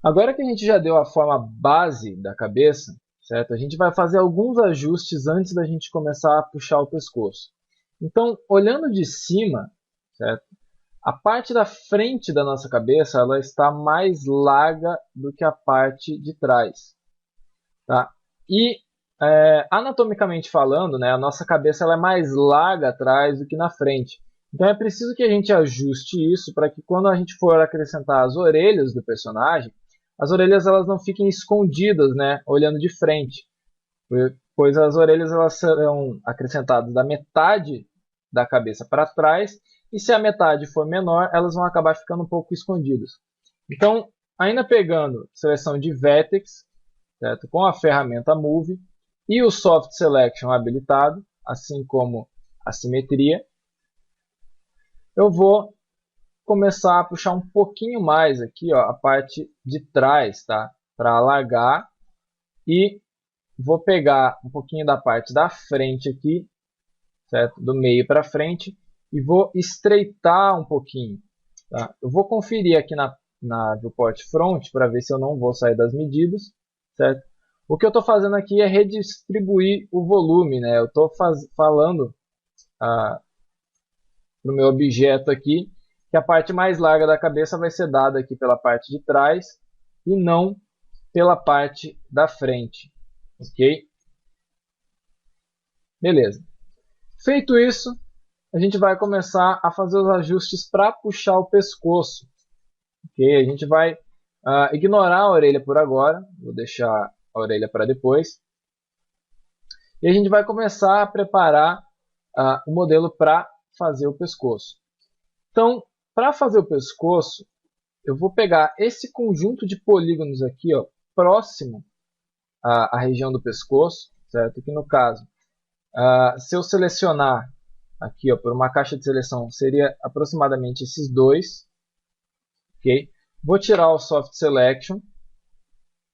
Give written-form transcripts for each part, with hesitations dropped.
Agora que a gente já deu a forma base da cabeça, certo? A gente vai fazer alguns ajustes antes da gente começar a puxar o pescoço. Então, olhando de cima, certo? A parte da frente da nossa cabeça ela está mais larga do que a parte de trás, tá? E anatomicamente falando, né, a nossa cabeça ela é mais larga atrás do que na frente. Então é preciso que a gente ajuste isso para que quando a gente for acrescentar as orelhas do personagem, as orelhas elas não fiquem escondidas, né, olhando de frente, pois as orelhas elas serão acrescentadas da metade da cabeça para trás e se a metade for menor, elas vão acabar ficando um pouco escondidas. Então, ainda pegando seleção de Vertex, certo? Com a ferramenta Move e o Soft Selection habilitado, assim como a simetria, eu vou começar a puxar um pouquinho mais aqui, ó, a parte de trás, tá? Para alargar e vou pegar um pouquinho da parte da frente aqui, certo? Do meio para frente e vou estreitar um pouquinho, tá? Eu vou conferir aqui na viewport front para ver se eu não vou sair das medidas, certo? O que eu estou fazendo aqui é redistribuir o volume, né? Eu estou falando para o meu objeto aqui que a parte mais larga da cabeça vai ser dada aqui pela parte de trás e não pela parte da frente, ok? Beleza. Feito isso, a gente vai começar a fazer os ajustes para puxar o pescoço, ok? A gente vai ignorar a orelha por agora, vou deixar a orelha para depois. E a gente vai começar a preparar o modelo para fazer o pescoço. Então, para fazer o pescoço, eu vou pegar esse conjunto de polígonos aqui, ó, próximo à região do pescoço, certo? Que no caso, se eu selecionar aqui, ó, por uma caixa de seleção, seria aproximadamente esses dois, ok? Vou tirar o Soft Selection,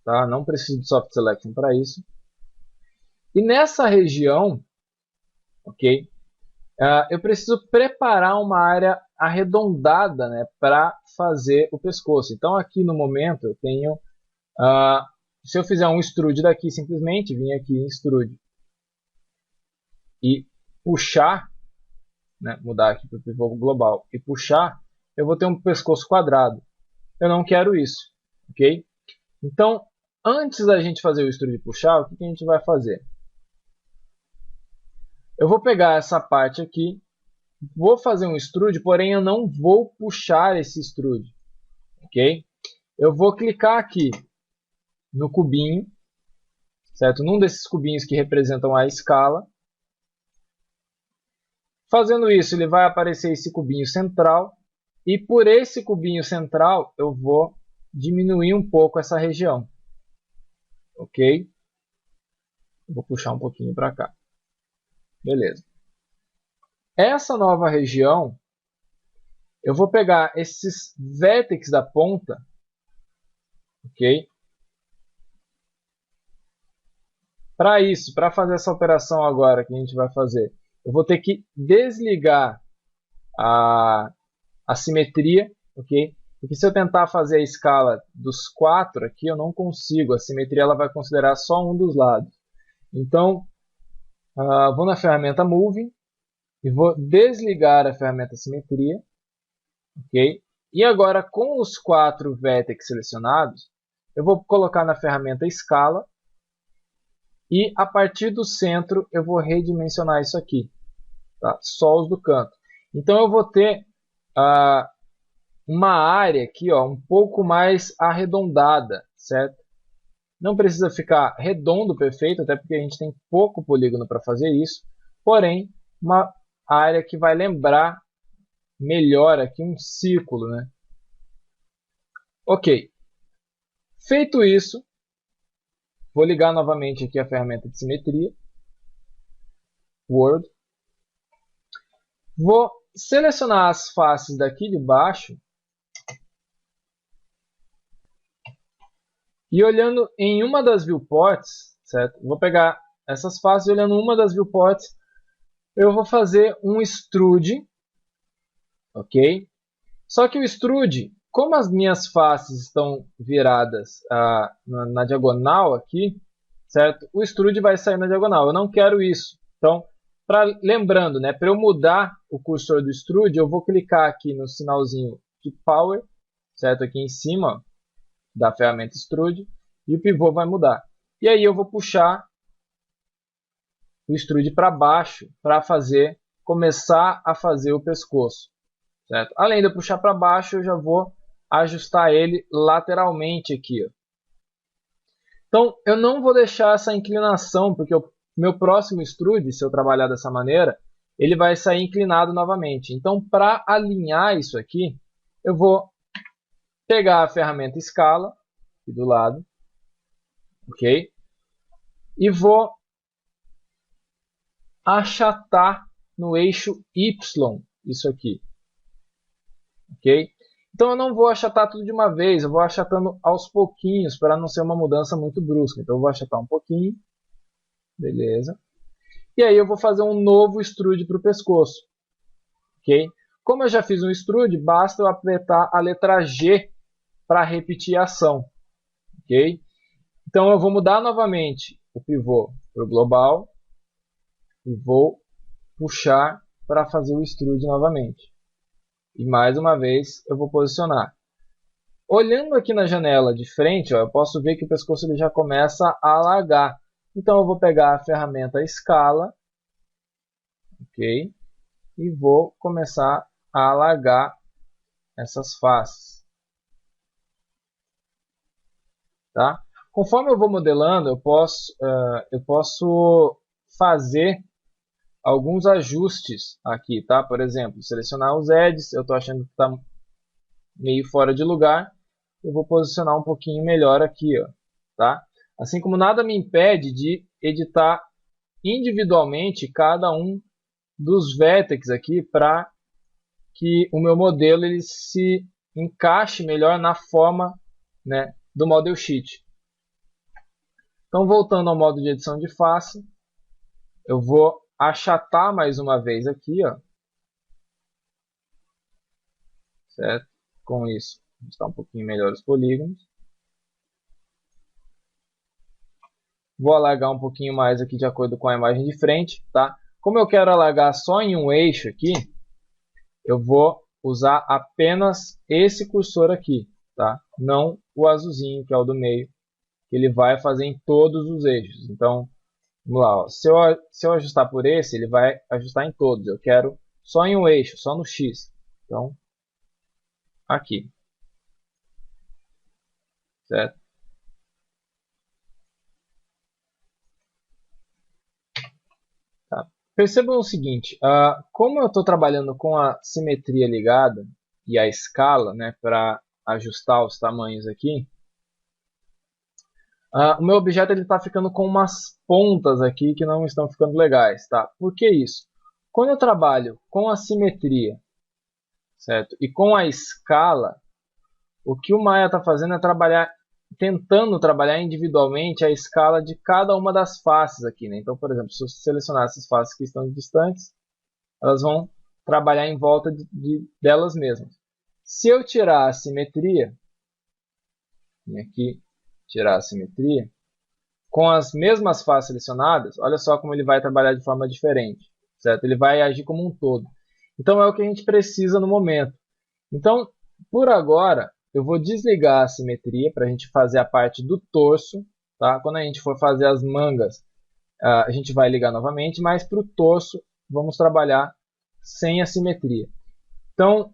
tá? Não preciso de Soft Selection para isso. E nessa região, ok? Eu preciso preparar uma área arredondada, né, para fazer o pescoço. Então aqui no momento eu tenho, se eu fizer um extrude daqui simplesmente, vim aqui em extrude e puxar, né, mudar aqui para o pivô global e puxar, eu vou ter um pescoço quadrado. Eu não quero isso, ok? Então antes da gente fazer o extrude e puxar, o que a gente vai fazer? Eu vou pegar essa parte aqui, vou fazer um extrude, porém eu não vou puxar esse extrude, ok? Eu vou clicar aqui no cubinho, certo? Num desses cubinhos que representam a escala. Fazendo isso, ele vai aparecer esse cubinho central e por esse cubinho central eu vou diminuir um pouco essa região, ok? Vou puxar um pouquinho para cá. Beleza. Essa nova região, eu vou pegar esses vértices da ponta, ok? Para isso, para fazer essa operação agora que a gente vai fazer, eu vou ter que desligar a simetria, ok? Porque se eu tentar fazer a escala dos 4 aqui, eu não consigo. A simetria ela vai considerar só um dos lados. Então, vou na ferramenta Moving e vou desligar a ferramenta Simetria, ok? E agora, com os 4 vértices selecionados, eu vou colocar na ferramenta Escala e a partir do centro eu vou redimensionar isso aqui, tá? Só os do canto. Então eu vou ter uma área aqui, ó, um pouco mais arredondada, certo? Não precisa ficar redondo perfeito, até porque a gente tem pouco polígono para fazer isso, porém uma área que vai lembrar melhor aqui um círculo, né? Ok. Feito isso, vou ligar novamente aqui a ferramenta de simetria, Word. Vou selecionar as faces daqui de baixo e olhando em uma das viewports, certo? Vou pegar essas faces e olhando uma das viewports, eu vou fazer um extrude, ok? Só que o extrude, como as minhas faces estão viradas na diagonal aqui, certo? O extrude vai sair na diagonal. Eu não quero isso. Então, lembrando, né, para eu mudar o cursor do extrude, eu vou clicar aqui no sinalzinho de Power, certo? Aqui em cima da ferramenta extrude, e o pivô vai mudar. E aí eu vou puxar o extrude para baixo para começar a fazer o pescoço, certo? Além de eu puxar para baixo, eu já vou ajustar ele lateralmente aqui, ó. Então, eu não vou deixar essa inclinação, porque o meu próximo extrude, se eu trabalhar dessa maneira, ele vai sair inclinado novamente. Então, para alinhar isso aqui, eu vou pegar a ferramenta escala, aqui do lado, ok? E vou achatar no eixo Y isso aqui, ok? Então eu não vou achatar tudo de uma vez, eu vou achatando aos pouquinhos para não ser uma mudança muito brusca. Então eu vou achatar um pouquinho, beleza? E aí eu vou fazer um novo extrude para o pescoço, ok? Como eu já fiz um extrude, basta eu apertar a letra G para repetir a ação, ok? Então eu vou mudar novamente o pivô para o global e vou puxar para fazer o extrude novamente. E mais uma vez eu vou posicionar. Olhando aqui na janela de frente, ó, eu posso ver que o pescoço ele já começa a alagar. Então eu vou pegar a ferramenta escala, ok? E vou começar a alagar essas faces. Tá? Conforme eu vou modelando, eu posso fazer alguns ajustes aqui, tá? Por exemplo, selecionar os edges, eu estou achando que está meio fora de lugar, eu vou posicionar um pouquinho melhor aqui, ó, tá? Assim como nada me impede de editar individualmente cada um dos vértices aqui para que o meu modelo ele se encaixe melhor na forma, né, do Model Sheet. Então, voltando ao modo de edição de face, eu vou achatar mais uma vez aqui, ó, certo? Com isso, está um pouquinho melhor os polígonos. Vou alargar um pouquinho mais aqui de acordo com a imagem de frente, tá? Como eu quero alargar só em um eixo aqui, eu vou usar apenas esse cursor aqui, tá? Não o azulzinho, que é o do meio, que ele vai fazer em todos os eixos. Então, vamos lá, ó. Se eu ajustar por esse, ele vai ajustar em todos. Eu quero só em um eixo, só no X. Então, aqui. Certo? Tá. Percebam o seguinte, como eu estou trabalhando com a simetria ligada e a escala, né, para ajustar os tamanhos aqui, o meu objeto está ficando com umas pontas aqui que não estão ficando legais. Tá? Por que isso? Quando eu trabalho com a simetria, certo? E com a escala, o que o Maya está fazendo é tentando trabalhar individualmente a escala de cada uma das faces aqui, né? Então, por exemplo, se eu selecionar essas faces que estão distantes, elas vão trabalhar em volta delas mesmas. Se eu tirar a simetria, e aqui tirar a simetria, com as mesmas faces selecionadas, olha só como ele vai trabalhar de forma diferente, certo? Ele vai agir como um todo. Então é o que a gente precisa no momento. Então, por agora, eu vou desligar a simetria para a gente fazer a parte do torso, tá? Quando a gente for fazer as mangas, a gente vai ligar novamente, mas para o torso vamos trabalhar sem a simetria. Então,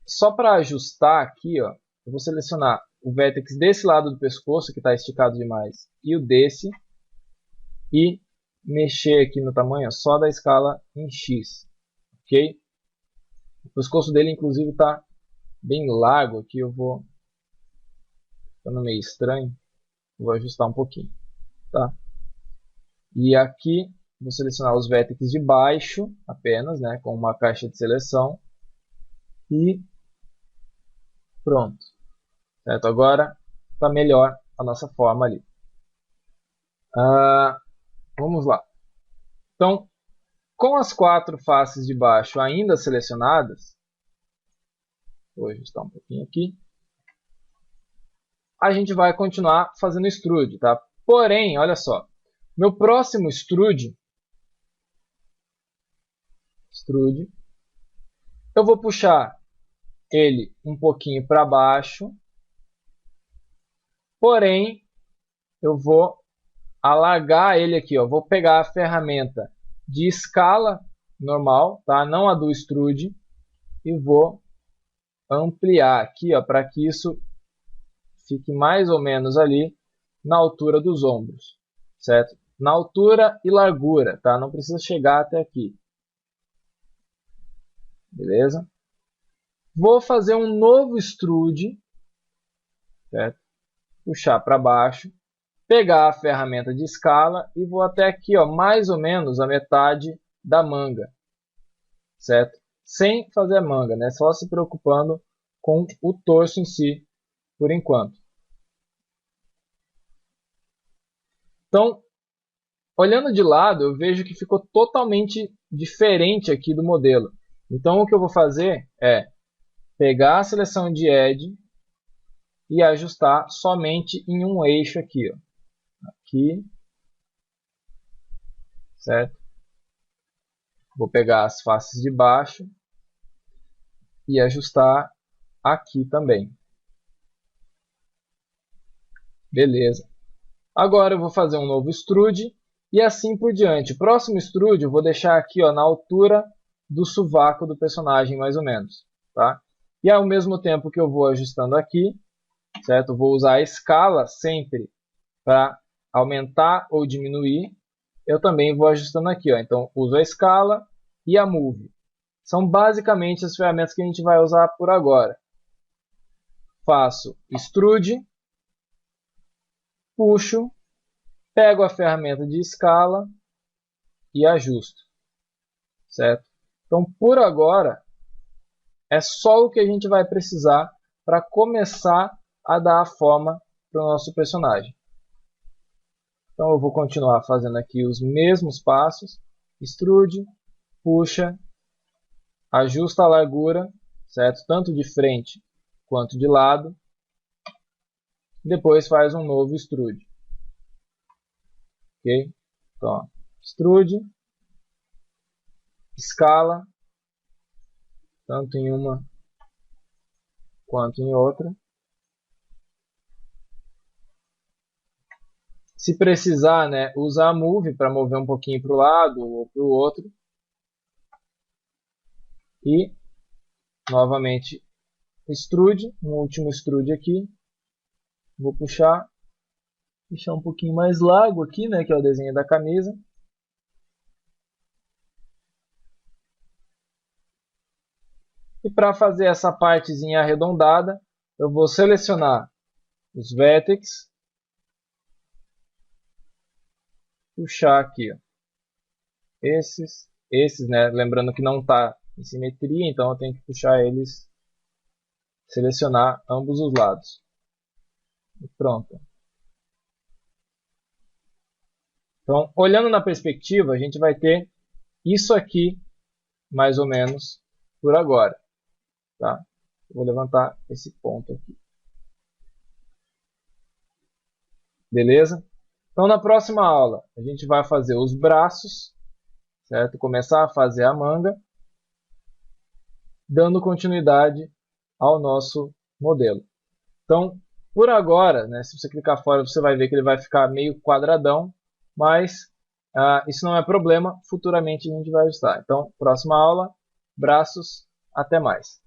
só para ajustar aqui, ó, eu vou selecionar o vértex desse lado do pescoço, que está esticado demais, e o desse, e mexer aqui no tamanho só da escala em X, ok? O pescoço dele, inclusive, está bem largo aqui, eu vou, ficando meio estranho, vou ajustar um pouquinho, tá? E aqui, vou selecionar os vértices de baixo, apenas, né, com uma caixa de seleção, e pronto. Certo? Agora está melhor a nossa forma ali. Vamos lá. Então, com as 4 faces de baixo ainda selecionadas, Vou ajustar um pouquinho aqui. A gente vai continuar fazendo extrude, tá? Porém, olha só, meu próximo extrude, eu vou puxar ele um pouquinho para baixo, porém, eu vou alargar ele aqui, ó. Vou pegar a ferramenta de escala normal, tá? Não a do extrude, e vou ampliar aqui, ó, para que isso fique mais ou menos ali na altura dos ombros, certo? Na altura e largura, tá? Não precisa chegar até aqui. Beleza? Vou fazer um novo extrude, certo? Puxar para baixo, pegar a ferramenta de escala e vou até aqui, ó, mais ou menos a metade da manga, certo? Sem fazer a manga, né? Só se preocupando com o torso em si, por enquanto. Então, olhando de lado, eu vejo que ficou totalmente diferente aqui do modelo. Então, o que eu vou fazer é pegar a seleção de Edge e ajustar somente em um eixo aqui, ó. Aqui, certo? Vou pegar as faces de baixo e ajustar aqui também. Beleza. Agora eu vou fazer um novo extrude e assim por diante. O próximo extrude eu vou deixar aqui, ó, na altura do sovaco do personagem, mais ou menos, tá? E ao mesmo tempo que eu vou ajustando aqui, certo? Eu vou usar a escala sempre para aumentar ou diminuir. Eu também vou ajustando aqui, ó. Então uso a escala e a move. São basicamente as ferramentas que a gente vai usar por agora. Faço extrude, puxo, pego a ferramenta de escala e ajusto, certo? Então, por agora, é só o que a gente vai precisar para começar a dar a forma para o nosso personagem. Então, eu vou continuar fazendo aqui os mesmos passos. Extrude, puxa, ajusta a largura, certo? Tanto de frente quanto de lado. Depois faz um novo extrude. Ok? Então, ó, extrude, escala, tanto em uma quanto em outra. Se precisar, né, usa a move para mover um pouquinho para o lado ou para o outro. E, novamente, extrude, um último extrude aqui. Vou puxar, deixar um pouquinho mais largo aqui, né, que é o desenho da camisa. E para fazer essa partezinha arredondada, eu vou selecionar os vértices, puxar aqui, ó, esses, né, lembrando que não está em simetria, então eu tenho que puxar eles, selecionar ambos os lados. E pronto. Então, olhando na perspectiva, a gente vai ter isso aqui, mais ou menos, por agora. Tá? Vou levantar esse ponto aqui. Beleza? Então, na próxima aula, a gente vai fazer os braços, certo? Começar a fazer a manga, dando continuidade ao nosso modelo. Então, por agora, né, se você clicar fora, você vai ver que ele vai ficar meio quadradão, mas isso não é problema, futuramente a gente vai ajustar. Então, próxima aula, braços, até mais.